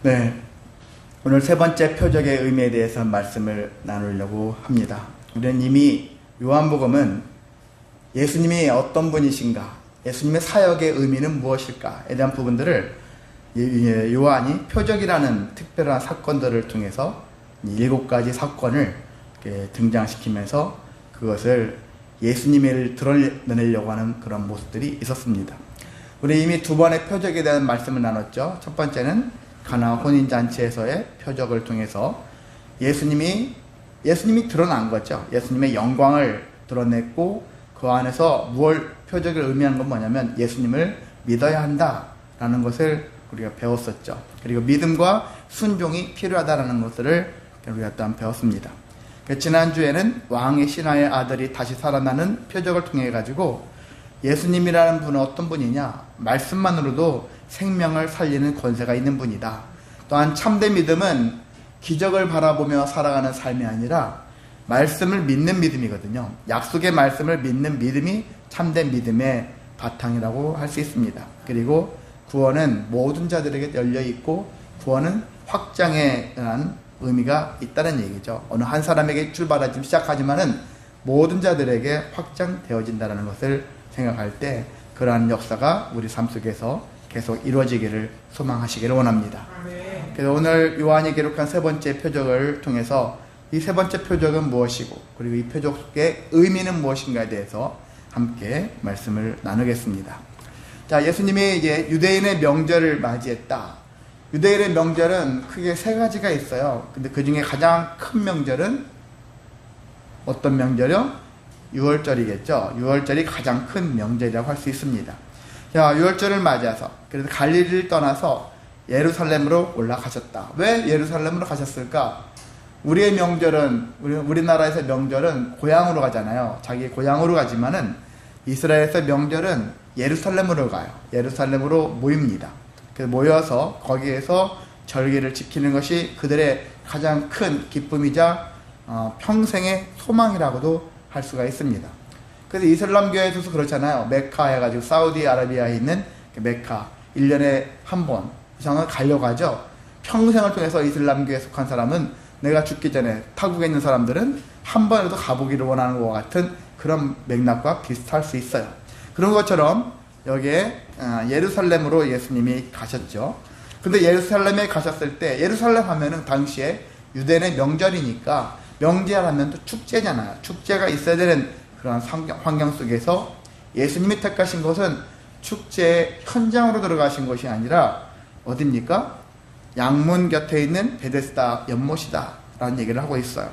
네, 오늘 세 번째 표적의 의미에 대해서 말씀을 나누려고 합니다. 우리는 이미 요한복음은 예수님이 어떤 분이신가, 예수님의 사역의 의미는 무엇일까에 대한 부분들을 요한이 표적이라는 특별한 사건들을 통해서 7가지 사건을 등장시키면서 그것을 예수님을 드러내려고 하는 그런 모습들이 있었습니다. 우리 이미 두 번의 표적에 대한 말씀을 나눴죠. 첫 번째는 가나 혼인잔치에서의 표적을 통해서 예수님이 드러난 거죠. 예수님의 영광을 드러냈고 그 안에서 무엇 표적을 의미하는 건 뭐냐면 예수님을 믿어야 한다라는 것을 우리가 배웠었죠. 그리고 믿음과 순종이 필요하다라는 것들을 우리가 또 배웠습니다. 지난주에는 왕의 신하의 아들이 다시 살아나는 표적을 통해 가지고 예수님이라는 분은 어떤 분이냐, 말씀만으로도 생명을 살리는 권세가 있는 분이다. 또한 참된 믿음은 기적을 바라보며 살아가는 삶이 아니라 말씀을 믿는 믿음이거든요. 약속의 말씀을 믿는 믿음이 참된 믿음의 바탕이라고 할 수 있습니다. 그리고 구원은 모든 자들에게 열려있고 구원은 확장에 대한 의미가 있다는 얘기죠. 어느 한 사람에게 출발하지 시작하지만은 모든 자들에게 확장되어진다는 것을 생각할 때 그러한 역사가 우리 삶 속에서 계속 이루어지기를 소망하시기를 원합니다. 그래서 오늘 요한이 기록한 세 번째 표적을 통해서 이 세 번째 표적은 무엇이고 그리고 이 표적의 의미는 무엇인가에 대해서 함께 말씀을 나누겠습니다. 자, 예수님이 이제 유대인의 명절을 맞이했다. 유대인의 명절은 크게 세 가지가 있어요. 근데 그 중에 가장 큰 명절은 어떤 명절이요? 유월절이겠죠. 유월절이 가장 큰 명절이라고 할 수 있습니다. 자, 유월절을 맞이해서 그래서 갈릴리를 떠나서 예루살렘으로 올라가셨다. 왜 예루살렘으로 가셨을까? 우리의 명절은 우리나라에서 명절은 고향으로 가잖아요. 자기 고향으로 가지만은 이스라엘에서 명절은 예루살렘으로 가요. 예루살렘으로 모입니다. 그래서 모여서 거기에서 절기를 지키는 것이 그들의 가장 큰 기쁨이자 평생의 소망이라고도 할 수가 있습니다. 그래서 이슬람교에서도 그렇잖아요. 메카 해가지고 사우디아라비아에 있는 메카 1년에 한 번 이상은 가려고 하죠. 평생을 통해서 이슬람교에 속한 사람은 내가 죽기 전에 타국에 있는 사람들은 한 번이라도 가보기를 원하는 것과 같은 그런 맥락과 비슷할 수 있어요. 그런 것처럼 여기에 예루살렘으로 예수님이 가셨죠. 근데 예루살렘에 가셨을 때 예루살렘 하면은 당시에 유대인의 명절이니까 명절하면 또 축제잖아요. 축제가 있어야 되는 그런 환경 속에서 예수님이 택하신 것은 축제의 현장으로 들어가신 것이 아니라 어딥니까? 양문 곁에 있는 베데스다 연못이다 라는 얘기를 하고 있어요.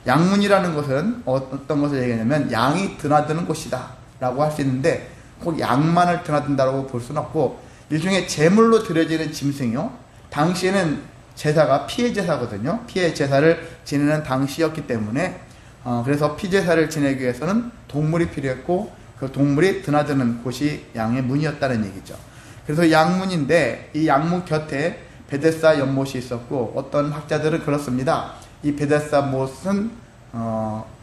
양문이라는 것은 어떤 것을 얘기하냐면 양이 드나드는 곳이다 라고 할 수 있는데 꼭 양만을 드나든다고 볼 수는 없고 일종의 제물로 드려지는 짐승이요. 당시에는 제사가 피해 제사거든요. 피해 제사를 지내는 당시였기 때문에 그래서 피제사를 지내기 위해서는 동물이 필요했고 그 동물이 드나드는 곳이 양의 문이었다는 얘기죠. 그래서 양문인데 이 양문 곁에 베데스다 연못이 있었고 어떤 학자들은 그렇습니다. 이 베데스다 못은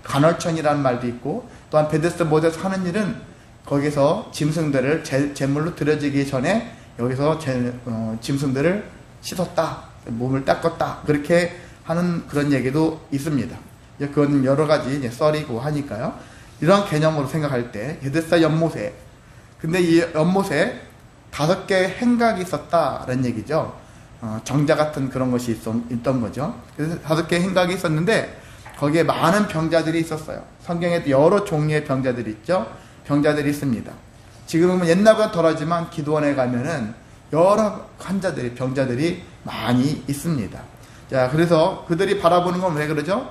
간헐천이라는 말도 있고 또한 베데스다 못에서 하는 일은 거기서 짐승들을 제물로 드려지기 전에 여기서 짐승들을 씻었다, 몸을 닦았다 그렇게 하는 그런 얘기도 있습니다. 그건 여러 가지 썰이고 하니까요. 이런 개념으로 생각할 때 베데스다 연못에 근데 이 연못에 5개의 행각이 있었다라는 얘기죠. 정자 같은 그런 것이 있던 거죠. 그래서 5개의 행각이 있었는데 거기에 많은 병자들이 있었어요. 성경에 여러 종류의 병자들이 있죠. 병자들이 있습니다. 지금은 옛날보다 덜하지만 기도원에 가면은 여러 환자들이 병자들이 많이 있습니다. 자, 그래서 그들이 바라보는 건 왜 그러죠?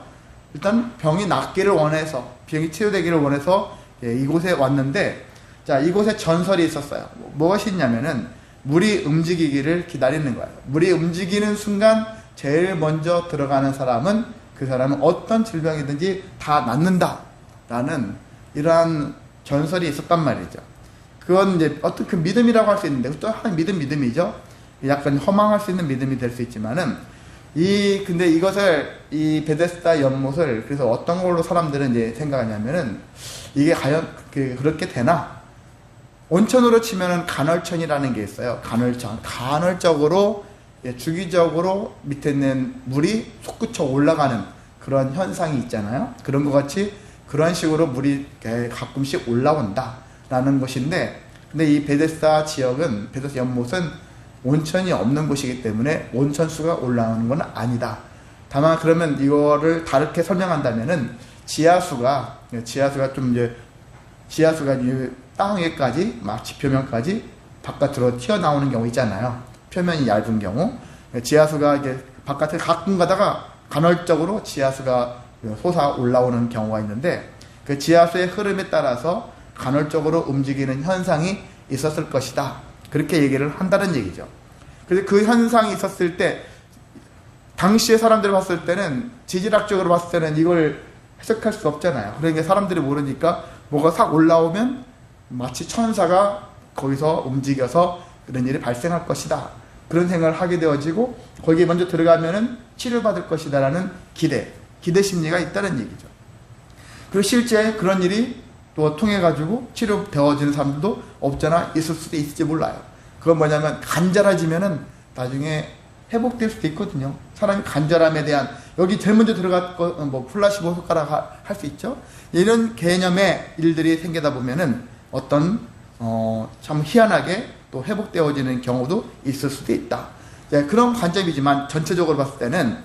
일단 병이 낫기를 원해서 병이 치유되기를 원해서 이곳에 왔는데 자, 이곳에 전설이 있었어요. 무엇이 있냐면은 물이 움직이기를 기다리는 거예요. 물이 움직이는 순간 제일 먼저 들어가는 사람은 그 사람은 어떤 질병이든지 다 낫는다라는 이러한 전설이 있었단 말이죠. 그건 이제 어떤 그 믿음이라고 할 수 있는데 또 한 믿음이죠. 약간 허망할 수 있는 믿음이 될 수 있지만은 근데 이것을 이 베데스다 연못을 그래서 어떤 걸로 사람들은 이제 생각하냐면은 이게 과연 그렇게 되나? 온천으로 치면은 간헐천이라는 게 있어요. 간헐천. 간헐적으로 주기적으로 밑에 있는 물이 솟구쳐 올라가는 그런 현상이 있잖아요. 그런 것 같이 그런 식으로 물이 가끔씩 올라온다라는 것인데, 근데 이 베데스다 지역은, 베데스다 연못은 온천이 없는 곳이기 때문에 온천수가 올라오는 건 아니다. 다만 그러면 이거를 다르게 설명한다면은 지하수가 좀 이제 지하수가 땅 위에까지 막 지표면까지 바깥으로 튀어나오는 경우 있잖아요. 표면이 얇은 경우 지하수가 이제 바깥에 가끔 가다가 간헐적으로 지하수가 솟아 올라오는 경우가 있는데, 그 지하수의 흐름에 따라서 간헐적으로 움직이는 현상이 있었을 것이다. 그렇게 얘기를 한다는 얘기죠. 그래서 그 현상이 있었을 때 당시의 사람들을 봤을 때는, 지질학적으로 봤을 때는 이걸 해석할 수 없잖아요. 그러니까 사람들이 모르니까 뭐가 싹 올라오면 마치 천사가 거기서 움직여서 그런 일이 발생할 것이다, 그런 생각을 하게 되어지고, 거기에 먼저 들어가면은 치료받을 것이다 라는 기대 심리가 있다는 얘기죠. 그리고 실제 그런 일이 또 통해 가지고 치료되어지는 사람들도 없잖아 있을 수도 있을지 몰라요. 그건 뭐냐면 간절해지면은 나중에 회복될 수도 있거든요. 사람이 간절함에 대한, 여기 제일 먼저 들어갈 뭐 플라시보 효과라 할 수 있죠. 이런 개념의 일들이 생기다 보면은 어떤 참 희한하게 또 회복되어지는 경우도 있을 수도 있다. 그런 관점이지만 전체적으로 봤을 때는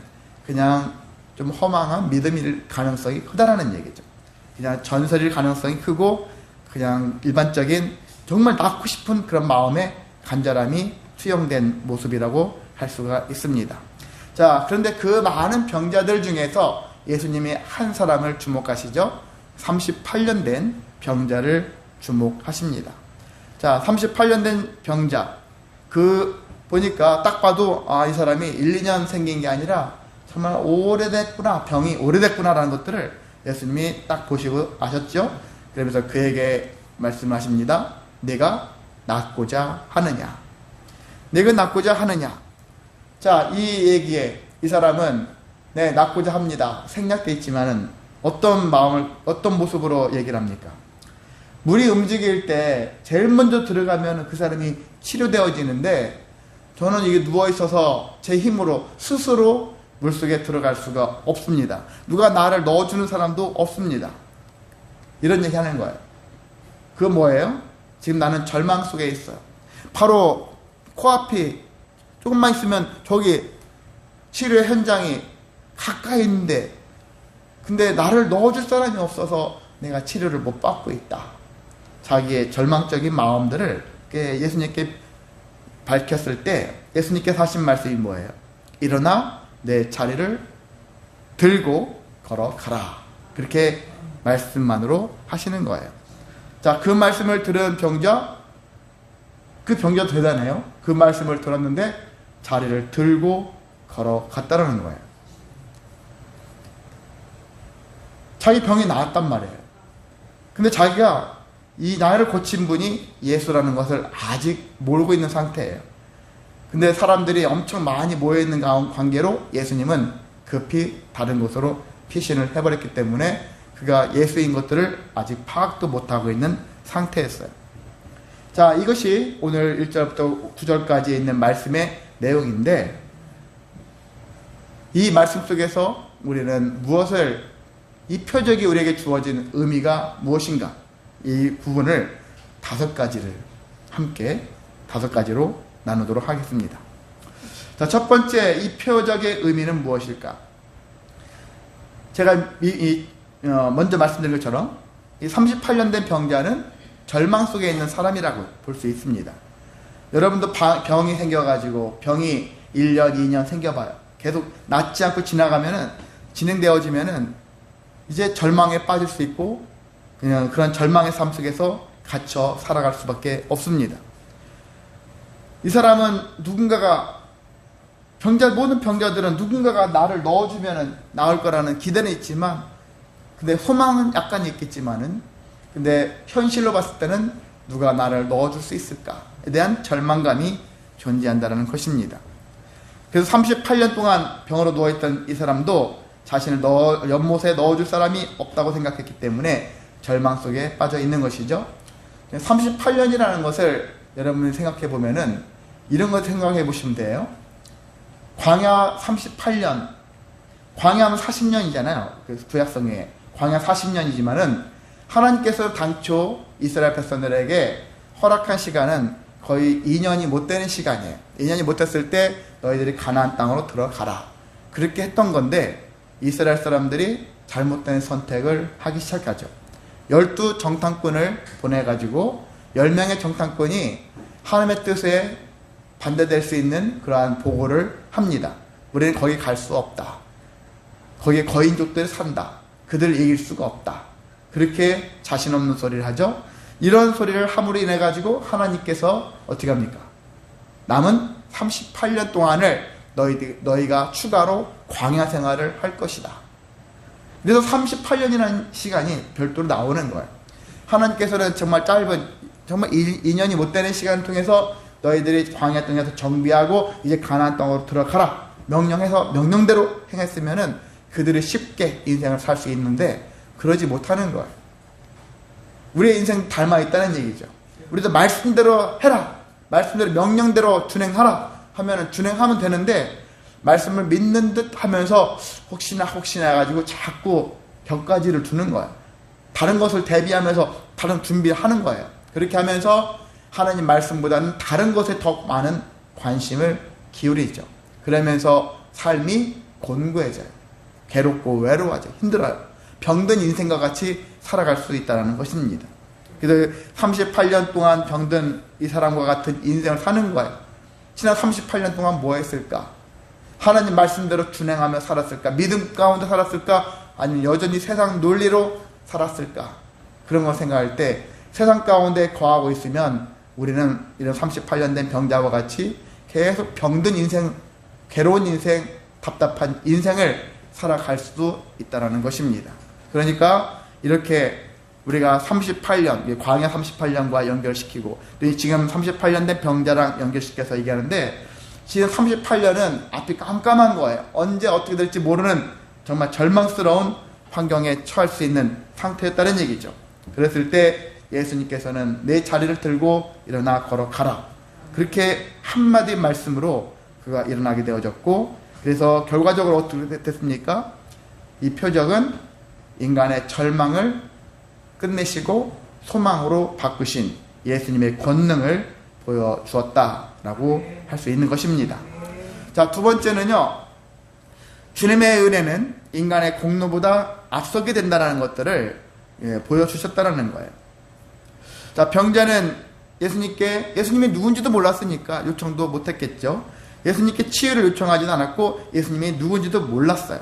그냥 좀 허망한 믿음일 가능성이 크다라는 얘기죠. 그냥 전설일 가능성이 크고, 그냥 일반적인 정말 낳고 싶은 그런 마음의 간절함이 수용된 모습이라고 할 수가 있습니다. 자, 그런데 그 많은 병자들 중에서 예수님이 한 사람을 주목하시죠. 38년 된 병자를 주목하십니다. 자, 38년 된 병자, 보니까 딱 봐도 이 사람이 1, 2년 생긴 게 아니라 정말 오래됐구나, 병이 오래됐구나라는 것들을 예수님이 딱 보시고 아셨죠. 그러면서 그에게 말씀하십니다. 내가 낫고자 하느냐. 내가 낫고자 하느냐. 자, 이 얘기에 이 사람은 네, 낫고자 합니다, 생략되어 있지만은 어떤 모습으로 얘기를 합니까? 물이 움직일 때 제일 먼저 들어가면 그 사람이 치료되어지는데, 저는 이게 누워있어서 제 힘으로 스스로 물속에 들어갈 수가 없습니다. 누가 나를 넣어주는 사람도 없습니다. 이런 얘기 하는 거예요. 그건 뭐예요? 지금 나는 절망 속에 있어요. 바로 코앞이 조금만 있으면 저기 치료 현장이 가까이 있는데, 근데 나를 넣어줄 사람이 없어서 내가 치료를 못 받고 있다. 자기의 절망적인 마음들을 예수님께 밝혔을 때 예수님께서 하신 말씀이 뭐예요? 일어나 내 자리를 들고 걸어가라. 그렇게 말씀만으로 하시는 거예요. 자, 그 말씀을 들은 병자, 그 병자 대단해요. 그 말씀을 들었는데 자리를 들고 걸어갔다라는 거예요. 자기 병이 나았단 말이에요. 근데 자기가 이 나를 고친 분이 예수라는 것을 아직 모르고 있는 상태예요. 근데 사람들이 엄청 많이 모여있는 관계로 예수님은 급히 다른 곳으로 피신을 해버렸기 때문에 그가 예수인 것들을 아직 파악도 못하고 있는 상태였어요. 자, 이것이 오늘 1절부터 9절까지 있는 말씀의 내용인데, 이 말씀 속에서 우리는 이 표적이 우리에게 주어진 의미가 무엇인가, 이 부분을 5가지로 나누도록 하겠습니다. 자, 첫 번째, 이 표적의 의미는 무엇일까? 제가 먼저 말씀드린 것처럼 이 38년 된 병자는 절망 속에 있는 사람이라고 볼 수 있습니다. 여러분도 병이 생겨가지고 병이 1년, 2년 생겨봐요. 계속 낫지 않고 진행되어지면은 이제 절망에 빠질 수 있고 그냥 그런 절망의 삶 속에서 갇혀 살아갈 수밖에 없습니다. 이 사람은 모든 병자들은 누군가가 나를 넣어주면 나을 거라는 기대는 있지만, 근데 소망은 약간 있겠지만은, 근데 현실로 봤을 때는 누가 나를 넣어줄 수 있을까에 대한 절망감이 존재한다는 것입니다. 그래서 38년 동안 병으로 누워있던 이 사람도 자신을 연못에 넣어줄 사람이 없다고 생각했기 때문에 절망 속에 빠져 있는 것이죠. 38년이라는 것을 여러분이 생각해 보면은 이런 걸 생각해 보시면 돼요. 광야 38년, 광야하면 40년이잖아요. 그 구약성에 광야 40년이지만은 하나님께서 당초 이스라엘 백성들에게 허락한 시간은 거의 2년이 못 되는 시간이에요. 2년이 못 됐을 때 너희들이 가나안 땅으로 들어가라. 그렇게 했던 건데 이스라엘 사람들이 잘못된 선택을 하기 시작하죠. 12 정탐꾼을 보내가지고 10명의 정탐꾼이 하나님의 뜻에 반대될 수 있는 그러한 보고를 합니다. 우리는 거기 갈 수 없다. 거기에 거인족들이 산다. 그들을 이길 수가 없다. 그렇게 자신 없는 소리를 하죠. 이런 소리를 함으로 인해 가지고 하나님께서 어떻게 합니까? 남은 38년 동안을 너희가 추가로 광야 생활을 할 것이다. 그래서 38년이라는 시간이 별도로 나오는 거예요. 하나님께서는 정말 짧은, 정말 2년이 못 되는 시간을 통해서 너희들이 광야 땅에서 정비하고 이제 가나안 땅으로 들어가라 명령해서 명령대로 행했으면은 그들이 쉽게 인생을 살 수 있는데 그러지 못하는 거예요. 우리의 인생 닮아 있다는 얘기죠. 우리도 말씀대로 해라, 말씀대로 명령대로 준행하라 하면은 준행하면 되는데 말씀을 믿는 듯 하면서 혹시나 해가지고 자꾸 격가지를 두는 거예요. 다른 것을 대비하면서 다른 준비를 하는 거예요. 그렇게 하면서 하나님 말씀보다는 다른 것에 더 많은 관심을 기울이죠. 그러면서 삶이 곤고해져요. 괴롭고 외로워져, 힘들어요. 병든 인생과 같이 살아갈 수 있다는 것입니다. 그래서 38년 동안 병든 이 사람과 같은 인생을 사는 거예요. 지난 38년 동안 뭐 했을까? 하나님 말씀대로 준행하며 살았을까? 믿음 가운데 살았을까? 아니면 여전히 세상 논리로 살았을까? 그런 걸 생각할 때 세상 가운데 거하고 있으면 우리는 이런 38년 된 병자와 같이 계속 병든 인생, 괴로운 인생, 답답한 인생을 살아갈 수도 있다는 것입니다. 그러니까 이렇게 우리가 38년, 광야 38년과 연결시키고 지금 38년 된 병자랑 연결시켜서 얘기하는데 지금 38년은 앞이 깜깜한 거예요. 언제 어떻게 될지 모르는 정말 절망스러운 환경에 처할 수 있는 상태였다는 얘기죠. 그랬을 때 예수님께서는 내 자리를 들고 일어나 걸어가라. 그렇게 한마디 말씀으로 그가 일어나게 되어졌고 그래서 결과적으로 어떻게 됐습니까? 이 표적은 인간의 절망을 끝내시고 소망으로 바꾸신 예수님의 권능을 보여주었다라고 할 수 있는 것입니다. 자, 두 번째는요. 주님의 은혜는 인간의 공로보다 앞서게 된다는 것들을 보여주셨다는 거예요. 자, 병자는 예수님이 누군지도 몰랐으니까 요청도 못했겠죠. 예수님께 치유를 요청하지는 않았고 예수님이 누군지도 몰랐어요.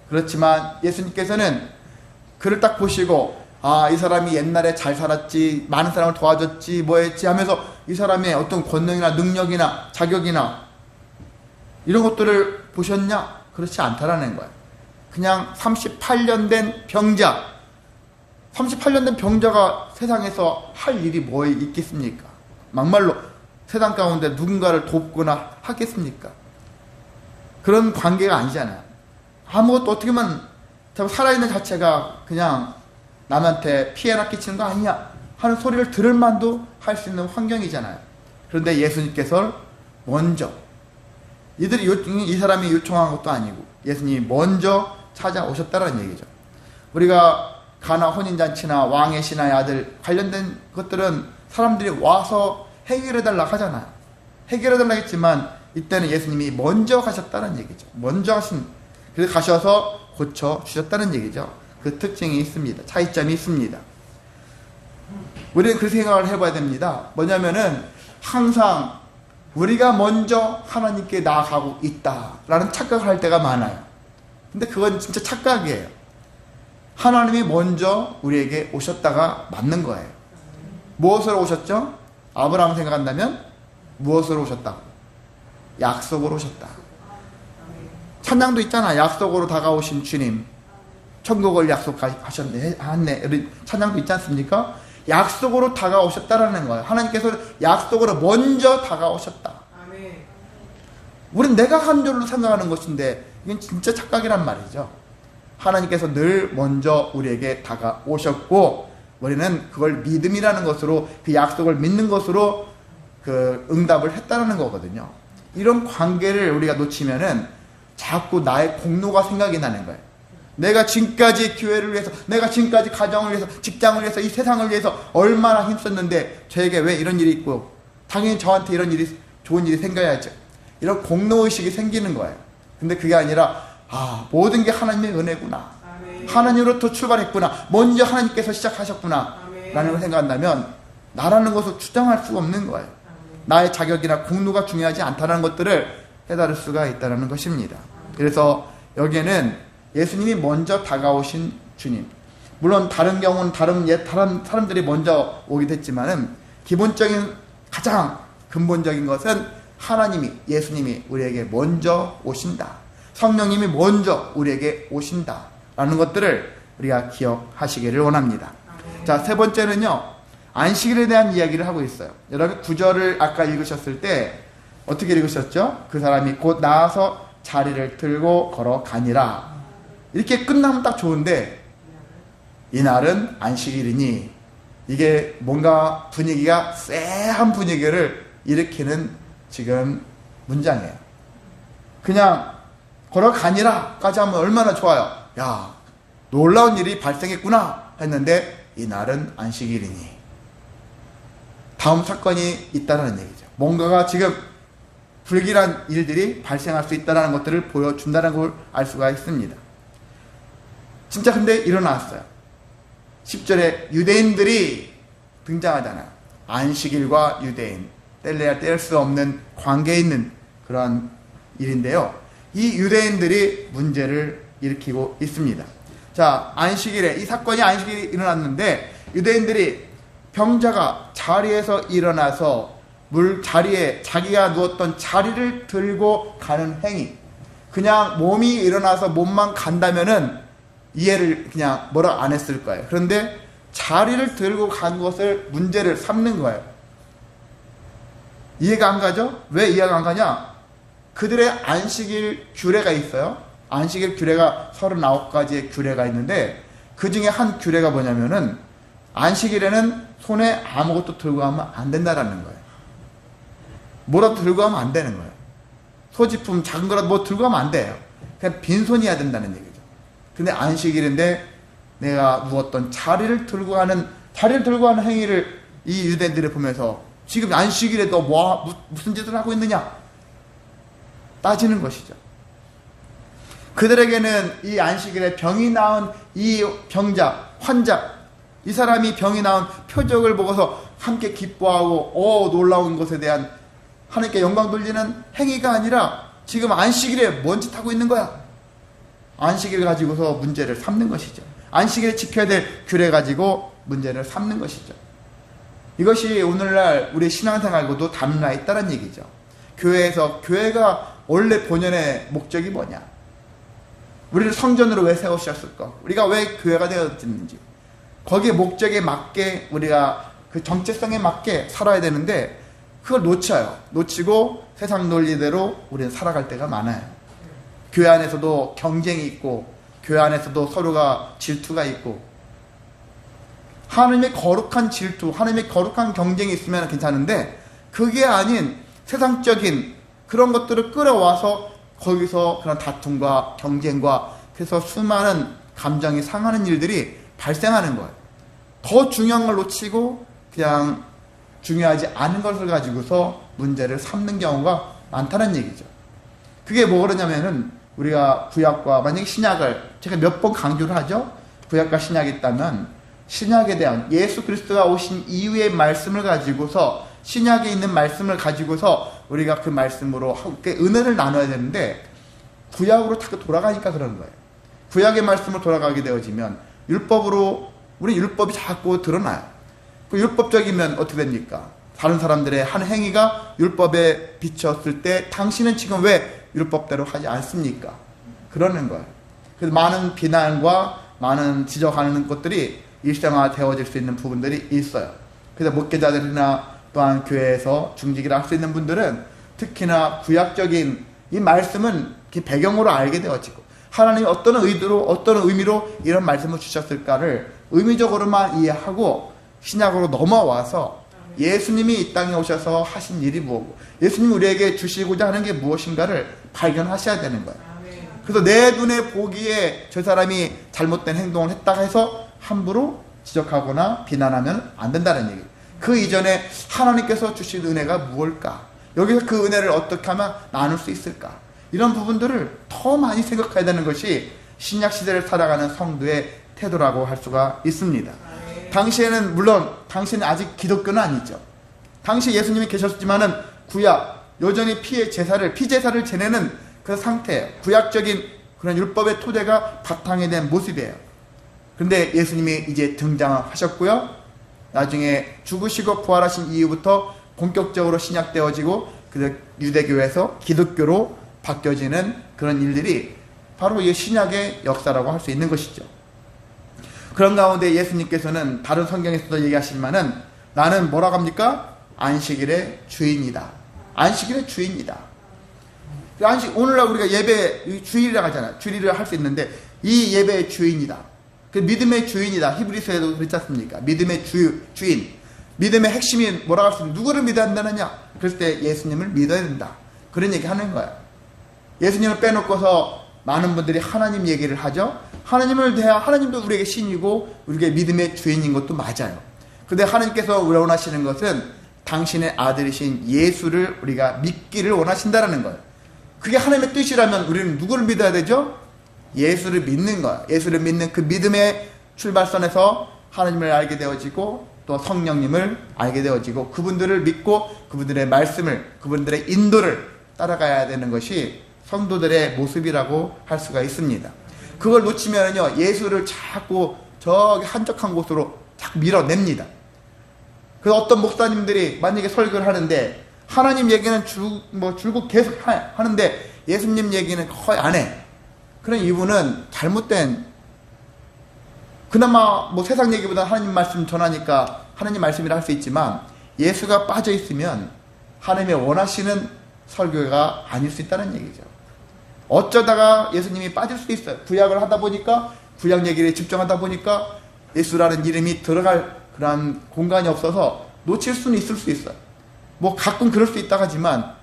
그렇지만 예수님께서는 그를 딱 보시고 이 사람이 옛날에 잘 살았지, 많은 사람을 도와줬지, 뭐 했지 하면서 이 사람의 어떤 권능이나 능력이나 자격이나 이런 것들을 보셨냐? 그렇지 않다라는 거예요. 그냥 38년 된 병자, 38년 된 병자가 세상에서 할 일이 뭐 있겠습니까? 막말로 세상 가운데 누군가를 돕거나 하겠습니까? 그런 관계가 아니잖아요. 아무것도 어떻게 보면 살아있는 자체가 그냥 남한테 피해나 끼치는 거 아니냐 하는 소리를 들을 만도 할 수 있는 환경이잖아요. 그런데 예수님께서 먼저 이 사람이 요청한 것도 아니고 예수님이 먼저 찾아오셨다는 얘기죠. 우리가 가나 혼인잔치나 왕의 신하의 아들 관련된 것들은 사람들이 와서 해결해달라 하잖아요. 해결해달라 했지만 이때는 예수님이 먼저 가셨다는 얘기죠. 그래서 가셔서 고쳐주셨다는 얘기죠. 그 특징이 있습니다. 차이점이 있습니다. 우리는 그 생각을 해봐야 됩니다. 뭐냐면은 항상 우리가 먼저 하나님께 나아가고 있다라는 착각을 할 때가 많아요. 근데 그건 진짜 착각이에요. 하나님이 먼저 우리에게 오셨다가 맞는 거예요. 무엇으로 오셨죠? 아브라함 생각한다면 무엇으로 오셨다고? 약속으로 오셨다. 찬양도 있잖아. 약속으로 다가오신 주님. 천국을 약속하셨네. 찬양도 있지 않습니까? 약속으로 다가오셨다라는 거예요. 하나님께서 약속으로 먼저 다가오셨다. 우린 내가 한 줄로 생각하는 것인데 이건 진짜 착각이란 말이죠. 하나님께서 늘 먼저 우리에게 다가오셨고 우리는 그걸 믿음이라는 것으로 그 약속을 믿는 것으로 그 응답을 했다는 거거든요. 이런 관계를 우리가 놓치면은 자꾸 나의 공로가 생각이 나는 거예요. 내가 지금까지 교회를 위해서, 내가 지금까지 가정을 위해서, 직장을 위해서, 이 세상을 위해서 얼마나 힘썼는데 저에게 왜 이런 일이 있고, 당연히 저한테 이런 일이, 좋은 일이 생겨야죠. 이런 공로의식이 생기는 거예요. 근데 그게 아니라 모든 게 하나님의 은혜구나, 하나님으로부터 출발했구나, 먼저 하나님께서 시작하셨구나 라는 걸 생각한다면 나라는 것을 주장할 수가 없는 거예요. 나의 자격이나 공로가 중요하지 않다는 것들을 깨달을 수가 있다는 것입니다. 그래서 여기에는 예수님이 먼저 다가오신 주님, 물론 다른 경우는 다른 사람들이 먼저 오기도 했지만은 기본적인 가장 근본적인 것은 하나님이, 예수님이 우리에게 먼저 오신다, 성령님이 먼저 우리에게 오신다 라는 것들을 우리가 기억하시기를 원합니다. 자, 세 번째는요, 안식일에 대한 이야기를 하고 있어요. 여러분 9절을 아까 읽으셨을 때 어떻게 읽으셨죠? 그 사람이 곧 나와서 자리를 들고 걸어가니라. 이렇게 끝나면 딱 좋은데 이날은 안식일이니, 이게 뭔가 분위기가 쎄한 분위기를 일으키는 지금 문장이에요. 그냥 걸어가니라 까지 하면 얼마나 좋아요. 야, 놀라운 일이 발생했구나 했는데 이날은 안식일이니 다음 사건이 있다는 얘기죠. 뭔가가 지금 불길한 일들이 발생할 수 있다는 것들을 보여준다는 걸 알 수가 있습니다. 진짜 근데 일어났어요. 10절에 유대인들이 등장하잖아요. 안식일과 유대인, 뗄래야 뗄 수 없는 관계에 있는 그런 일인데요, 이 유대인들이 문제를 일으키고 있습니다. 자, 안식일에, 이 사건이 안식일에 일어났는데 유대인들이 병자가 자리에서 일어나서 자리에 자기가 누웠던 자리를 들고 가는 행위, 그냥 몸이 일어나서 몸만 간다면은 이해를 그냥 뭐라 안 했을 거예요. 그런데 자리를 들고 간 것을 문제를 삼는 거예요. 이해가 안 가죠? 왜 이해가 안 가냐? 그들의 안식일 규례가 있어요. 안식일 규례가 39가지의 규례가 있는데 그 중에 한 규례가 뭐냐면은 안식일에는 손에 아무것도 들고 가면 안 된다라는 거예요. 뭐라도 들고 가면 안 되는 거예요. 소지품 작은 거라도 뭐 들고 가면 안 돼요. 그냥 빈손이어야 된다는 얘기죠. 근데 안식일인데 내가 누웠던 자리를 들고 가는 행위를 이 유대인들이 보면서 지금 안식일에 너 무슨 짓을 하고 있느냐 따지는 것이죠. 그들에게는 이 안식일에 병이 나은 이 병자, 환자, 이 사람이 병이 나은 표적을 보고서 함께 기뻐하고 놀라운 것에 대한 하나님께 영광 돌리는 행위가 아니라 지금 안식일에 뭔 짓 하고 있는 거야? 안식일 가지고서 문제를 삼는 것이죠. 안식일에 지켜야 될 규례 가지고 문제를 삼는 것이죠. 이것이 오늘날 우리 신앙생활과도 담나 있다는 얘기죠. 교회가 원래 본연의 목적이 뭐냐? 우리를 성전으로 왜 세우셨을까? 우리가 왜 교회가 되었는지, 거기에 목적에 맞게 우리가 그 정체성에 맞게 살아야 되는데 그걸 놓치고 세상 논리대로 우리는 살아갈 때가 많아요. 교회 안에서도 경쟁이 있고 교회 안에서도 서로가 질투가 있고, 하나님의 거룩한 질투, 하나님의 거룩한 경쟁이 있으면 괜찮은데 그게 아닌 세상적인 그런 것들을 끌어와서 거기서 그런 다툼과 경쟁과 그래서 수많은 감정이 상하는 일들이 발생하는 거예요. 더 중요한 걸 놓치고 그냥 중요하지 않은 것을 가지고서 문제를 삼는 경우가 많다는 얘기죠. 그게 뭐 그러냐면은 우리가 구약과 만약에 신약을 제가 몇 번 강조를 하죠. 구약과 신약이 있다면 신약에 대한 예수 그리스도가 오신 이후의 말씀을 가지고서, 신약에 있는 말씀을 가지고서 우리가 그 말씀으로 함께 은혜를 나눠야 되는데 구약으로 자꾸 돌아가니까 그런 거예요. 구약의 말씀으로 돌아가게 되어지면 우리 율법이 자꾸 드러나요. 그 율법적이면 어떻게 됩니까? 다른 사람들의 한 행위가 율법에 비쳤을 때 당신은 지금 왜 율법대로 하지 않습니까? 그러는 거예요. 그래서 많은 비난과 많은 지적하는 것들이 일상화 되어질 수 있는 부분들이 있어요. 그래서 목회자들이나 또한 교회에서 중직을 할 수 있는 분들은 특히나 구약적인 이 말씀은 배경으로 알게 되어지고 하나님이 어떤 의도로, 어떤 의미로 이런 말씀을 주셨을까를 의미적으로만 이해하고 신약으로 넘어와서 예수님이 이 땅에 오셔서 하신 일이 무엇이고 예수님이 우리에게 주시고자 하는 게 무엇인가를 발견하셔야 되는 거예요. 그래서 내 눈에 보기에 저 사람이 잘못된 행동을 했다고 해서 함부로 지적하거나 비난하면 안 된다는 얘기예요. 그 이전에 하나님께서 주신 은혜가 무엇일까? 여기서 그 은혜를 어떻게 하면 나눌 수 있을까? 이런 부분들을 더 많이 생각해야 되는 것이 신약시대를 살아가는 성도의 태도라고 할 수가 있습니다. 당시에는 물론 당시는 아직 기독교는 아니죠. 당시 예수님이 계셨지만은 구약 여전히 피제사를 지내는 그 상태예요. 구약적인 그런 율법의 토대가 바탕이 된 모습이에요. 그런데 예수님이 이제 등장하셨고요. 나중에 죽으시고 부활하신 이후부터 본격적으로 신약되어지고 그 유대교에서 기독교로 바뀌어지는 그런 일들이 바로 이 신약의 역사라고 할 수 있는 것이죠. 그런 가운데 예수님께서는 다른 성경에서도 얘기하시지만은 나는 뭐라고 합니까? 안식일의 주인이다. 안식일의 주인이다. 오늘날 우리가 예배 주일이라고 하잖아요. 주일을 할 수 있는데 이 예배의 주인이다. 그 믿음의 주인이다. 히브리서에도 그렇지 않습니까? 믿음의 주인. 믿음의 핵심이 뭐라고 할 수 있는 누구를 믿어야 한다느냐? 그럴 때 예수님을 믿어야 된다. 그런 얘기 하는 거예요. 예수님을 빼놓고서 많은 분들이 하나님 얘기를 하죠. 하나님도 우리에게 신이고 우리에게 믿음의 주인인 것도 맞아요. 그런데 하나님께서 원하시는 것은 당신의 아들이신 예수를 우리가 믿기를 원하신다라는 거예요. 그게 하나님의 뜻이라면 우리는 누구를 믿어야 되죠? 예수를 믿는 거예요. 예수를 믿는 그 믿음의 출발선에서 하나님을 알게 되어지고 또 성령님을 알게 되어지고 그분들을 믿고 그분들의 말씀을 그분들의 인도를 따라가야 되는 것이 성도들의 모습이라고 할 수가 있습니다. 그걸 놓치면요 예수를 자꾸 저기 한적한 곳으로 자꾸 밀어냅니다. 그래서 어떤 목사님들이 만약에 설교를 하는데 하나님 얘기는 줄곧 계속 하는데 예수님 얘기는 거의 안 해. 그런 이분은 잘못된, 그나마 세상 얘기보다 하나님 말씀 전하니까 하나님 말씀이라 할 수 있지만 예수가 빠져 있으면 하나님의 원하시는 설교가 아닐 수 있다는 얘기죠. 어쩌다가 예수님이 빠질 수 있어요. 구약을 하다 보니까 구약 얘기를 집중하다 보니까 예수라는 이름이 들어갈 그런 공간이 없어서 놓칠 수는 있을 수 있어요. 가끔 그럴 수 있다 하지만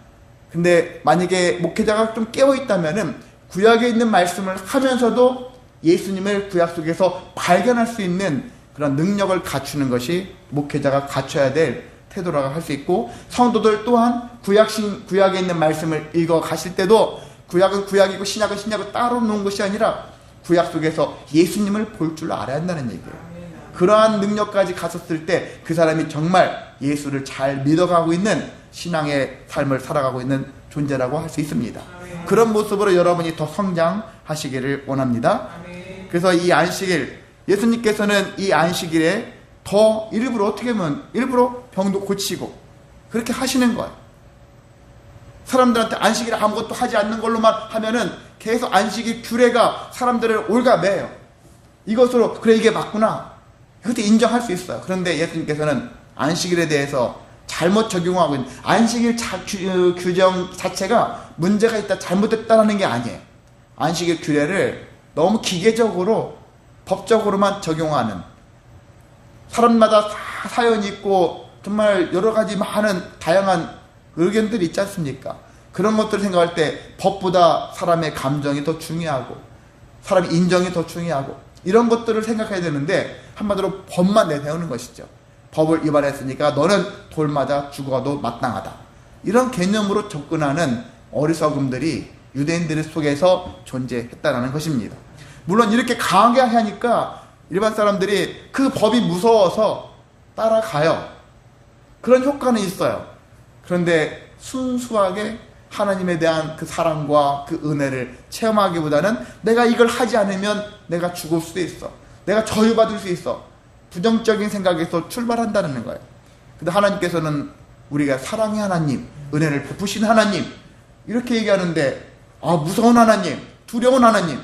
근데 만약에 목회자가 좀 깨어있다면은 구약에 있는 말씀을 하면서도 예수님을 구약 속에서 발견할 수 있는 그런 능력을 갖추는 것이 목회자가 갖춰야 될 태도라고 할 수 있고 성도들 또한 구약에 있는 말씀을 읽어 가실 때도 구약은 구약이고 신약은 신약을 따로 놓은 것이 아니라 구약 속에서 예수님을 볼 줄 알아야 한다는 얘기예요. 그러한 능력까지 가졌을 때 그 사람이 정말 예수를 잘 믿어가고 있는 신앙의 삶을 살아가고 있는 존재라고 할 수 있습니다. 그런 모습으로 여러분이 더 성장하시기를 원합니다. 그래서 이 안식일, 예수님께서는 이 안식일에 더 일부러 병도 고치고 그렇게 하시는 거예요. 사람들한테 안식일에 아무것도 하지 않는 걸로만 하면은 계속 안식일 규례가 사람들을 올가매요. 이것으로 그래 이게 맞구나. 그것도 인정할 수 있어요. 그런데 예수님께서는 안식일에 대해서 잘못 적용하고 있는 안식일 규정 자체가 문제가 있다, 잘못됐다라는 게 아니에요. 안식일 규례를 너무 기계적으로 법적으로만 적용하는, 사람마다 다 사연이 있고 정말 여러 가지 많은 다양한 의견들이 있지 않습니까? 그런 것들을 생각할 때 법보다 사람의 감정이 더 중요하고 사람의 인정이 더 중요하고 이런 것들을 생각해야 되는데 한마디로 법만 내세우는 것이죠. 법을 위반했으니까 너는 돌 맞아 죽어도 마땅하다. 이런 개념으로 접근하는 어리석음들이 유대인들 속에서 존재했다는 것입니다. 물론 이렇게 강하게 하니까 일반 사람들이 그 법이 무서워서 따라가요. 그런 효과는 있어요. 그런데 순수하게 하나님에 대한 그 사랑과 그 은혜를 체험하기보다는 내가 이걸 하지 않으면 내가 죽을 수도 있어, 내가 저유받을 수 있어, 부정적인 생각에서 출발한다는 거예요. 근데 하나님께서는 우리가 사랑의 하나님, 은혜를 베푸신 하나님 이렇게 얘기하는데 무서운 하나님, 두려운 하나님,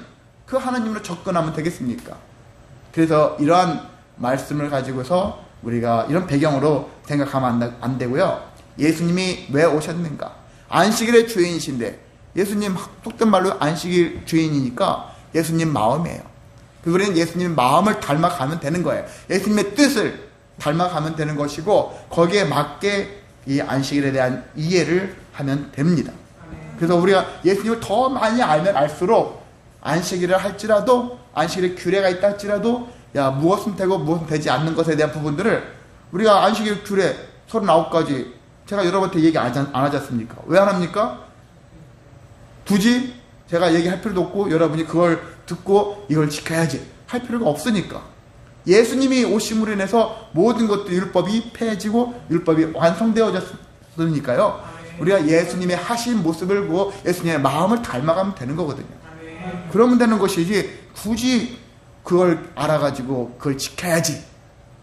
그 하나님으로 접근하면 되겠습니까? 그래서 이러한 말씀을 가지고서 우리가 이런 배경으로 생각하면 안 되고요. 예수님이 왜 오셨는가? 안식일의 주인이신데, 예수님 속된 말로 안식일 주인이니까 예수님 마음이에요. 우리는 예수님 마음을 닮아가면 되는 거예요. 예수님의 뜻을 닮아가면 되는 것이고 거기에 맞게 이 안식일에 대한 이해를 하면 됩니다. 그래서 우리가 예수님을 더 많이 알면 알수록 안식일을 할지라도 안식일에 규례가 있다 할지라도 무엇은 되고 무엇은 되지 않는 것에 대한 부분들을 우리가 안식일 규례 39가지 제가 여러분한테 얘기 안 하지 않습니까? 왜 안 합니까? 굳이 제가 얘기할 필요도 없고 여러분이 그걸 듣고 이걸 지켜야지 할 필요가 없으니까. 예수님이 오심으로 인해서 모든 것도 율법이 폐해지고 율법이 완성되어졌으니까요. 우리가 예수님의 하신 모습을 보고 예수님의 마음을 닮아가면 되는 거거든요. 그러면 되는 것이지 굳이 그걸 알아가지고 그걸 지켜야지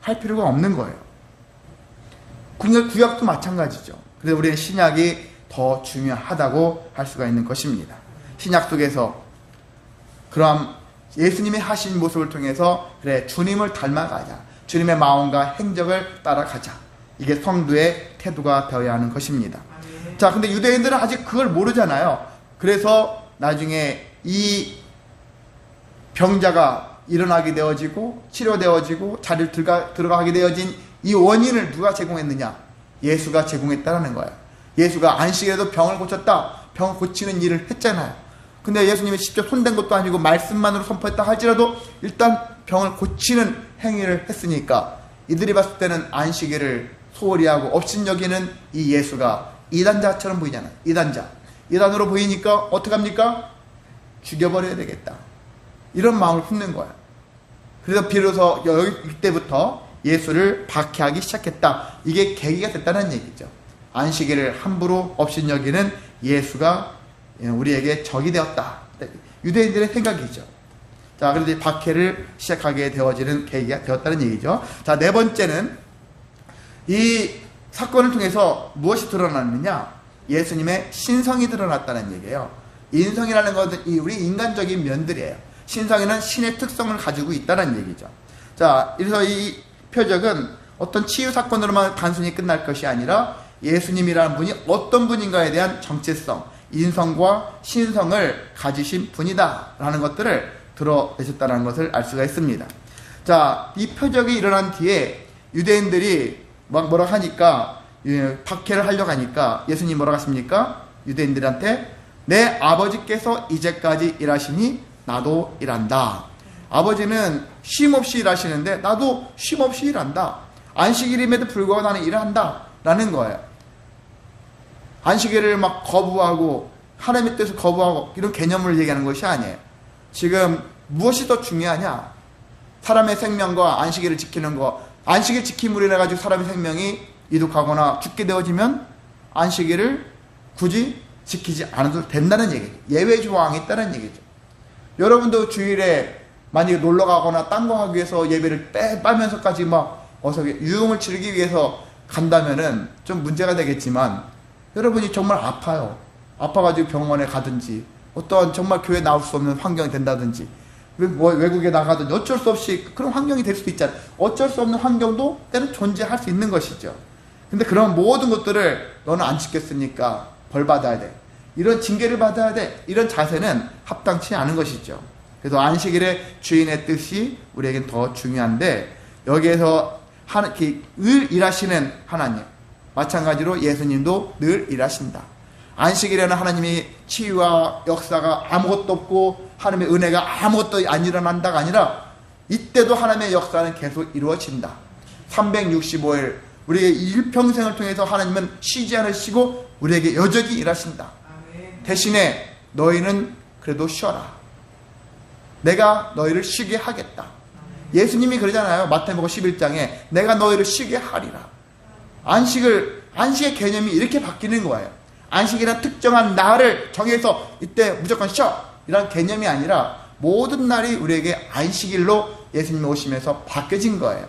할 필요가 없는 거예요. 구약도 마찬가지죠. 그래서 우리는 신약이 더 중요하다고 할 수가 있는 것입니다. 신약 속에서 그럼 예수님이 하신 모습을 통해서 그래 주님을 닮아가자. 주님의 마음과 행적을 따라가자. 이게 성도의 태도가 되어야 하는 것입니다. 자, 근데 유대인들은 아직 그걸 모르잖아요. 그래서 나중에 이 병자가 일어나게 되어지고 치료되어지고 자리를 들어가게 되어진 이 원인을 누가 제공했느냐? 예수가 제공했다는 거예요. 예수가 안식일에도 병을 고쳤다. 병을 고치는 일을 했잖아요. 근데 예수님이 직접 손댄 것도 아니고 말씀만으로 선포했다 할지라도 일단 병을 고치는 행위를 했으니까 이들이 봤을 때는 안식일을 소홀히 하고 업신여기는 이 예수가 이단자처럼 보이잖아요. 이단으로 보이니까 어떡합니까? 죽여버려야 되겠다. 이런 마음을 품는 거야. 그래서 비로소 이때부터 예수를 박해하기 시작했다. 이게 계기가 됐다는 얘기죠. 안식일을 함부로 업신여기는 예수가 우리에게 적이 되었다. 유대인들의 생각이죠. 자, 그런데 박해를 시작하게 되어지는 계기가 되었다는 얘기죠. 자, 네 번째는 이 사건을 통해서 무엇이 드러났느냐? 예수님의 신성이 드러났다는 얘기예요. 인성이라는 것은 우리 인간적인 면들이에요. 신성에는 신의 특성을 가지고 있다는 얘기죠. 자, 그래서 이 표적은 어떤 치유 사건으로만 단순히 끝날 것이 아니라 예수님이라는 분이 어떤 분인가에 대한 정체성, 인성과 신성을 가지신 분이다 라는 것들을 드러내셨다는 것을 알 수가 있습니다. 자, 이 표적이 일어난 뒤에 유대인들이 뭐라 하니까 박해를 하려고 하니까 예수님 뭐라고 하십니까? 유대인들한테 내 아버지께서 이제까지 일하시니 나도 일한다. 아버지는 쉼없이 일하시는데 나도 쉼없이 일한다. 안식일임에도 불구하고 나는 일한다 라는 거예요. 안식일을 막 거부하고 하나님의 뜻을 거부하고 이런 개념을 얘기하는 것이 아니에요. 지금 무엇이 더 중요하냐? 사람의 생명과 안식일을 지키는 거. 안식일 지킴으로 인해 가지고 사람의 생명이 이독하거나 죽게 되어지면 안식일을 굳이 지키지 않아도 된다는 얘기죠. 예외 조항이 있다는 얘기죠. 여러분도 주일에 만약에 놀러 가거나 딴 거 하기 위해서 예배를 빠면서까지 막 어서 유흥을 즐기기 위해서 간다면은 좀 문제가 되겠지만 여러분이 정말 아파요. 아파가지고 병원에 가든지 어떤 정말 교회 나올 수 없는 환경이 된다든지 외국에 나가든지 어쩔 수 없이 그런 환경이 될 수도 있잖아요. 어쩔 수 없는 환경도 때는 존재할 수 있는 것이죠. 근데 그런 모든 것들을 너는 안 지켰으니까 벌 받아야 돼. 이런 징계를 받아야 돼. 이런 자세는 합당치 않은 것이죠. 그래서 안식일의 주인의 뜻이 우리에겐 더 중요한데 여기에서 늘 일하시는 하나님, 마찬가지로 예수님도 늘 일하신다. 안식일에는 하나님이 치유와 역사가 아무것도 없고 하나님의 은혜가 아무것도 안 일어난다가 아니라 이때도 하나님의 역사는 계속 이루어진다. 365일 우리의 일평생을 통해서 하나님은 쉬지 않으시고 우리에게 여전히 일하신다. 대신에 너희는 그래도 쉬어라. 내가 너희를 쉬게 하겠다. 예수님이 그러잖아요. 마태복음 11장에 내가 너희를 쉬게 하리라. 안식의 개념이 이렇게 바뀌는 거예요. 안식이란 특정한 날을 정해서 이때 무조건 쉬어 이런 개념이 아니라 모든 날이 우리에게 안식일로 예수님이 오시면서 바뀌어진 거예요.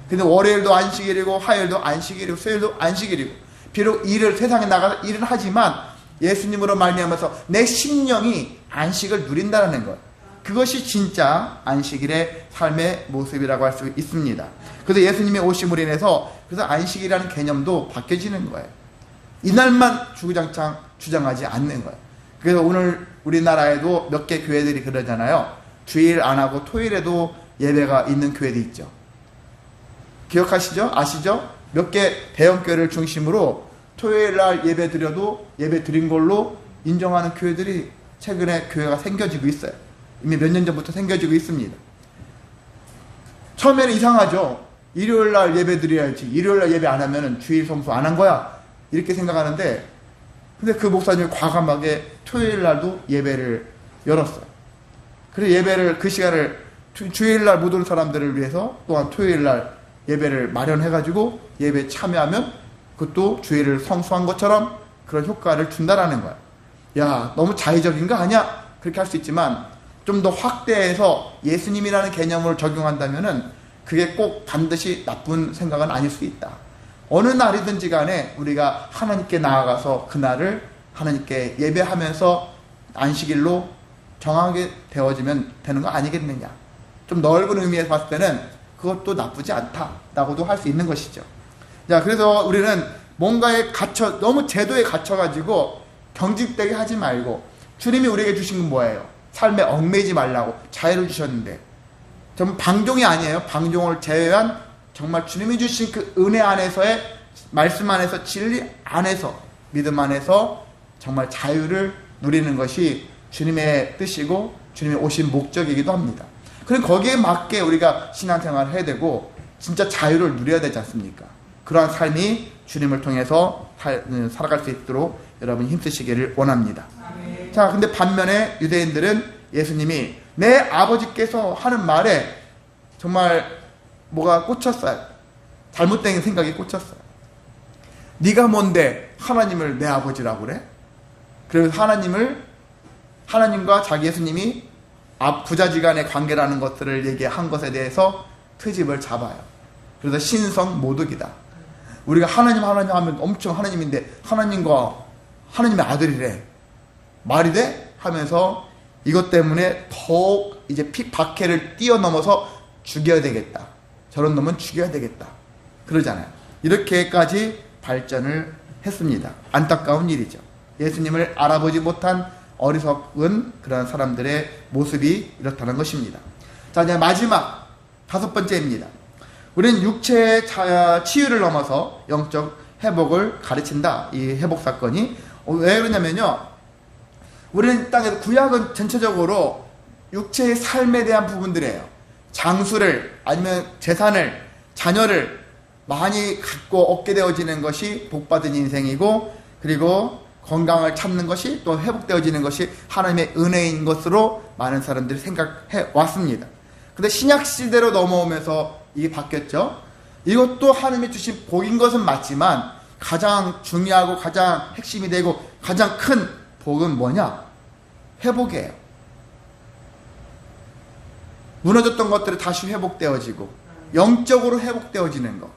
근데 월요일도 안식일이고 화요일도 안식일이고 수요일도 안식일이고 비록 세상에 나가서 일은 하지만 예수님으로 말미암아서 내 심령이 안식을 누린다는 거예요. 그것이 진짜 안식일의 삶의 모습이라고 할 수 있습니다. 그래서 예수님의 오심으로 인해서 그래서 안식이라는 개념도 바뀌어지는 거예요. 이날만 주구장창 주장하지 않는 거예요. 그래서 오늘 우리나라에도 몇 개 교회들이 그러잖아요. 주일 안 하고 토요일에도 예배가 있는 교회도 있죠. 기억하시죠? 아시죠? 몇 개 대형교회를 중심으로 토요일날 예배 드려도 예배 드린 걸로 인정하는 교회들이 최근에 교회가 생겨지고 있어요. 이미 몇 년 전부터 생겨지고 있습니다. 처음에는 이상하죠. 일요일날 예배 드려야지. 일요일날 예배 안 하면은 주일 성수 안 한 거야. 이렇게 생각하는데, 근데 그 목사님이 과감하게 토요일날도 예배를 열었어요. 그래서 예배를, 그 시간을 주일날 못 오는 사람들을 위해서 또한 토요일날 예배를 마련해가지고 예배에 참여하면 그것도 주일을 성수한 것처럼 그런 효과를 준다라는 거야. 야, 너무 자의적인 거 아니야? 그렇게 할 수 있지만 좀 더 확대해서 예수님이라는 개념을 적용한다면은 그게 꼭 반드시 나쁜 생각은 아닐 수 있다. 어느 날이든지 간에 우리가 하나님께 나아가서 그날을 하나님께 예배하면서 안식일로 정하게 되어지면 되는 거 아니겠느냐. 좀 넓은 의미에서 봤을 때는 그것도 나쁘지 않다라고도 할 수 있는 것이죠. 자, 그래서 우리는 뭔가에 갇혀, 너무 제도에 갇혀가지고 경직되게 하지 말고, 주님이 우리에게 주신 건 뭐예요? 삶에 얽매이지 말라고 자유를 주셨는데, 전 방종이 아니에요. 방종을 제외한 정말 주님이 주신 그 은혜 안에서의 말씀 안에서, 진리 안에서, 믿음 안에서 정말 자유를 누리는 것이 주님의 뜻이고 주님이 오신 목적이기도 합니다. 그럼 거기에 맞게 우리가 신앙생활을 해야 되고 진짜 자유를 누려야 되지 않습니까? 그러한 삶이 주님을 통해서 살아갈 수 있도록 여러분이 힘쓰시기를 원합니다. 자, 근데 반면에 유대인들은 예수님이 내 아버지께서 하는 말에 정말 뭐가 꽂혔어요. 잘못된 생각이 꽂혔어요. 네가 뭔데 하나님을 내 아버지라고 그래? 그래서 하나님과 자기 예수님이 부자지간의 관계라는 것들을 얘기한 것에 대해서 트집을 잡아요. 그래서 신성 모독이다. 우리가 하나님 하면 엄청 하나님인데 하나님과 하나님의 아들이래. 말이 돼? 하면서 이것 때문에 더욱 이제 박해를 뛰어넘어서 죽여야 되겠다. 저런 놈은 죽여야 되겠다. 그러잖아요. 이렇게까지 발전을 했습니다. 안타까운 일이죠. 예수님을 알아보지 못한 어리석은 그런 사람들의 모습이 이렇다는 것입니다. 자, 이제 마지막 5번째입니다. 우리는 육체의 치유를 넘어서 영적 회복을 가르친다. 이 회복 사건이 왜 그러냐면요, 우리는 땅에서 구약은 전체적으로 육체의 삶에 대한 부분들이에요. 장수를 아니면 재산을, 자녀를 많이 갖고 얻게 되어지는 것이 복받은 인생이고, 그리고 건강을 찾는 것이 또 회복되어지는 것이 하나님의 은혜인 것으로 많은 사람들이 생각해 왔습니다. 근데 신약시대로 넘어오면서 이게 바뀌었죠. 이것도 하나님이 주신 복인 것은 맞지만 가장 중요하고 가장 핵심이 되고 가장 큰 복은 뭐냐? 회복이에요. 무너졌던 것들이 다시 회복되어지고 영적으로 회복되어지는 것.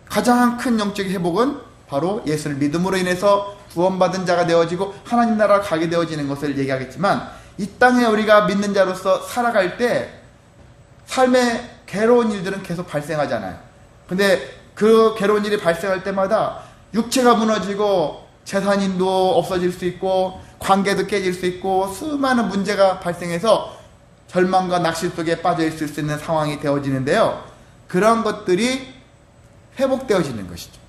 가장 큰 영적인 회복은 바로 예수를 믿음으로 인해서 구원받은 자가 되어지고 하나님 나라가 가게 되어지는 것을 얘기하겠지만, 이 땅에 우리가 믿는 자로서 살아갈 때 삶의 괴로운 일들은 계속 발생하잖아요. 근데 그 괴로운 일이 발생할 때마다 육체가 무너지고 재산인도 없어질 수 있고 관계도 깨질 수 있고 수많은 문제가 발생해서 절망과 낙심 속에 빠져 있을 수 있는 상황이 되어지는데요, 그런 것들이 회복되어지는 것이죠.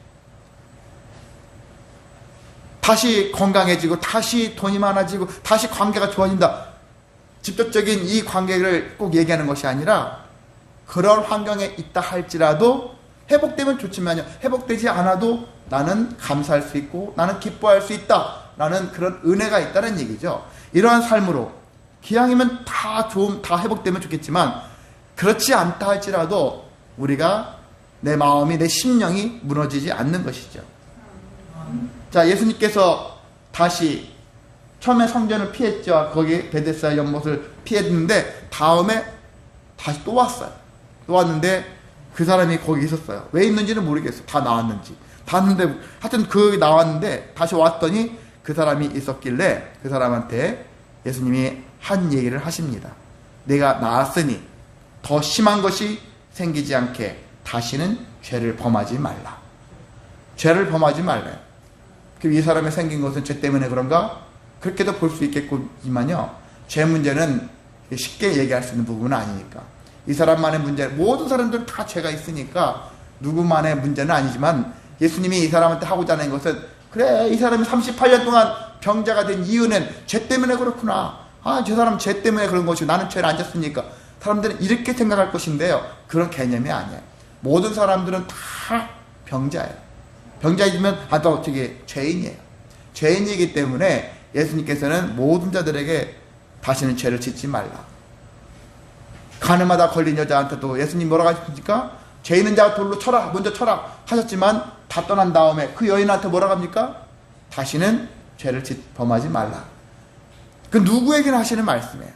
다시 건강해지고 다시 돈이 많아지고 다시 관계가 좋아진다. 직접적인 이 관계를 꼭 얘기하는 것이 아니라 그런 환경에 있다 할지라도 회복되면 좋지만요, 회복되지 않아도 나는 감사할 수 있고 나는 기뻐할 수 있다 라는 그런 은혜가 있다는 얘기죠. 이러한 삶으로 기왕이면 다 회복되면 좋겠지만 그렇지 않다 할지라도 우리가 내 마음이, 내 심령이 무너지지 않는 것이죠. 자, 예수님께서 다시 처음에 성전을 피했죠. 거기 베데스다 연못을 피했는데 다음에 다시 또 왔어요. 또 왔는데 그 사람이 거기 있었어요. 왜 있는지는 모르겠어요. 다 나왔는지. 다 왔는데 하여튼 그 나왔는데 다시 왔더니 그 사람이 있었길래 그 사람한테 예수님이 한 얘기를 하십니다. 내가 나았으니 더 심한 것이 생기지 않게 다시는 죄를 범하지 말라. 죄를 범하지 말래요. 그럼 이 사람이 생긴 것은 죄 때문에 그런가? 그렇게도 볼 수 있겠지만요, 죄 문제는 쉽게 얘기할 수 있는 부분은 아니니까. 이 사람만의 문제, 모든 사람들은 다 죄가 있으니까 누구만의 문제는 아니지만 예수님이 이 사람한테 하고자 하는 것은, 그래, 이 사람이 38년 동안 병자가 된 이유는 죄 때문에 그렇구나. 아, 저 사람 죄 때문에 그런 것이고 나는 죄를 안 졌으니까. 사람들은 이렇게 생각할 것인데요, 그런 개념이 아니에요. 모든 사람들은 다 병자예요. 병자이면 또 어떻게 죄인이에요. 죄인이기 때문에 예수님께서는 모든 자들에게 다시는 죄를 짓지 말라. 가늠하다 걸린 여자한테도 예수님 뭐라고 하십니까? 죄 있는 자가 돌로 쳐라, 먼저 쳐라 하셨지만 다 떠난 다음에 그 여인한테 뭐라고 합니까? 다시는 죄를 범하지 말라. 그 누구에게나 하시는 말씀이에요.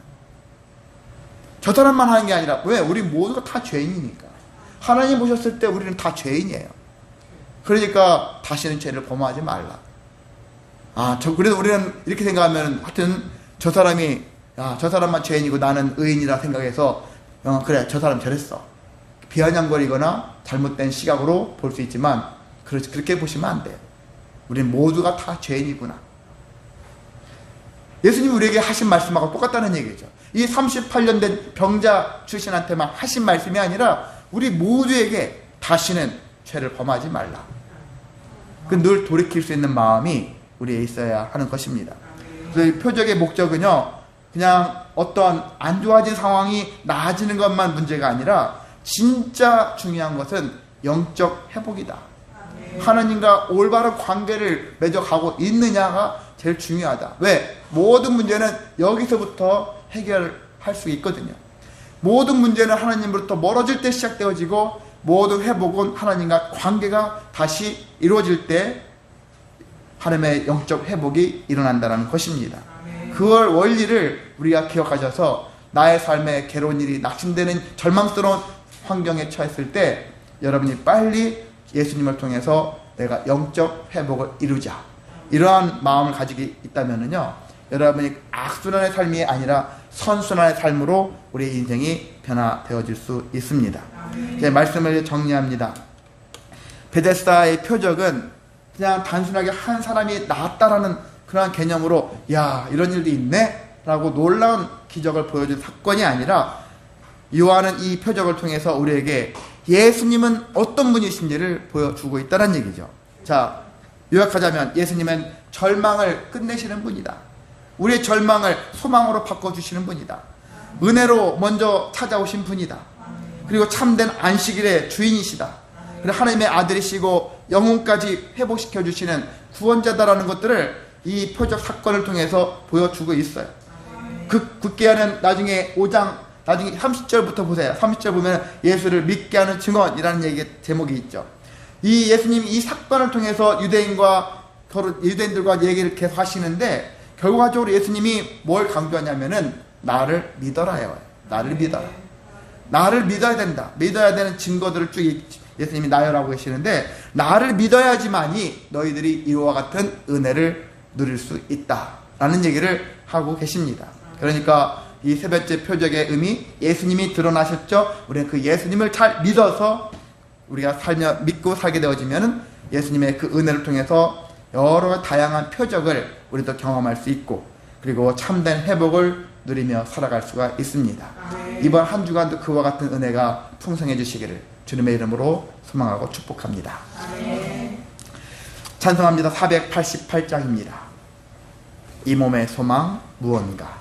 저 사람만 하는 게 아니라, 왜? 우리 모두가 다 죄인이니까. 하나님 보셨을 때 우리는 다 죄인이에요. 그러니까 다시는 죄를 범하지 말라. 그래도 우리는 이렇게 생각하면, 하여튼 저 사람이, 저 사람만 죄인이고 나는 의인이라 생각해서, 그래, 저 사람 저랬어. 비아냥거리거나 잘못된 시각으로 볼 수 있지만, 그렇게 보시면 안 돼요. 우리는 모두가 다 죄인이구나. 예수님이 우리에게 하신 말씀하고 똑같다는 얘기죠. 이 38년 된 병자 출신한테만 하신 말씀이 아니라 우리 모두에게 다시는 죄를 범하지 말라. 늘 돌이킬 수 있는 마음이 우리에 있어야 하는 것입니다. 그래서 이 표적의 목적은요, 그냥 어떤 안 좋아진 상황이 나아지는 것만 문제가 아니라 진짜 중요한 것은 영적 회복이다. 하나님과 올바른 관계를 맺어가고 있느냐가 제일 중요하다. 왜? 모든 문제는 여기서부터 해결할 수 있거든요. 모든 문제는 하나님으로부터 멀어질 때 시작되어지고, 모든 회복은 하나님과 관계가 다시 이루어질 때 하나님의 영적 회복이 일어난다는 것입니다. 그걸 원리를 우리가 기억하셔서 나의 삶에 괴로운 일이 낙심되는 절망스러운 환경에 처했을 때 여러분이 빨리 예수님을 통해서 내가 영적 회복을 이루자, 이러한 마음을 가지고 있다면요, 여러분이 악순환의 삶이 아니라 선순환의 삶으로 우리의 인생이 변화되어질 수 있습니다. 제 말씀을 정리합니다. 베데스다의 표적은 그냥 단순하게 한 사람이 나았다라는 그런 개념으로, 야, 이런 일도 있네? 라고 놀라운 기적을 보여준 사건이 아니라, 요한은 이 표적을 통해서 우리에게 예수님은 어떤 분이신지를 보여주고 있다는 얘기죠. 자, 요약하자면 예수님은 절망을 끝내시는 분이다. 우리의 절망을 소망으로 바꿔주시는 분이다. 은혜로 먼저 찾아오신 분이다. 그리고 참된 안식일의 주인이시다. 그리고 하나님의 아들이시고 영혼까지 회복시켜 주시는 구원자다라는 것들을 이 표적 사건을 통해서 보여주고 있어요. 굳게 하는 나중에 5장 나중에 30절부터 보세요. 30절 보면 예수를 믿게 하는 증언이라는 얘기 제목이 있죠. 이 예수님이 이 사건을 통해서 유대인들과 얘기를 계속 하시는데, 결과적으로 예수님이 뭘 강조하냐면은 나를 믿어라요. 나를 믿어라. 나를 믿어야 된다. 믿어야 되는 증거들을 쭉 예수님이 나열하고 계시는데, 나를 믿어야지만이 너희들이 이와 같은 은혜를 누릴 수 있다라는 얘기를 하고 계십니다. 그러니까 이 세 번째 표적의 의미, 예수님이 드러나셨죠. 우리는 그 예수님을 잘 믿어서 우리가 믿고 살게 되어지면 예수님의 그 은혜를 통해서 여러 다양한 표적을 우리도 경험할 수 있고, 그리고 참된 회복을 누리며 살아갈 수가 있습니다. 이번 한 주간도 그와 같은 은혜가 풍성해 주시기를 주님의 이름으로 소망하고 축복합니다. 찬송합니다. 488장입니다. 이 몸의 소망 무언가.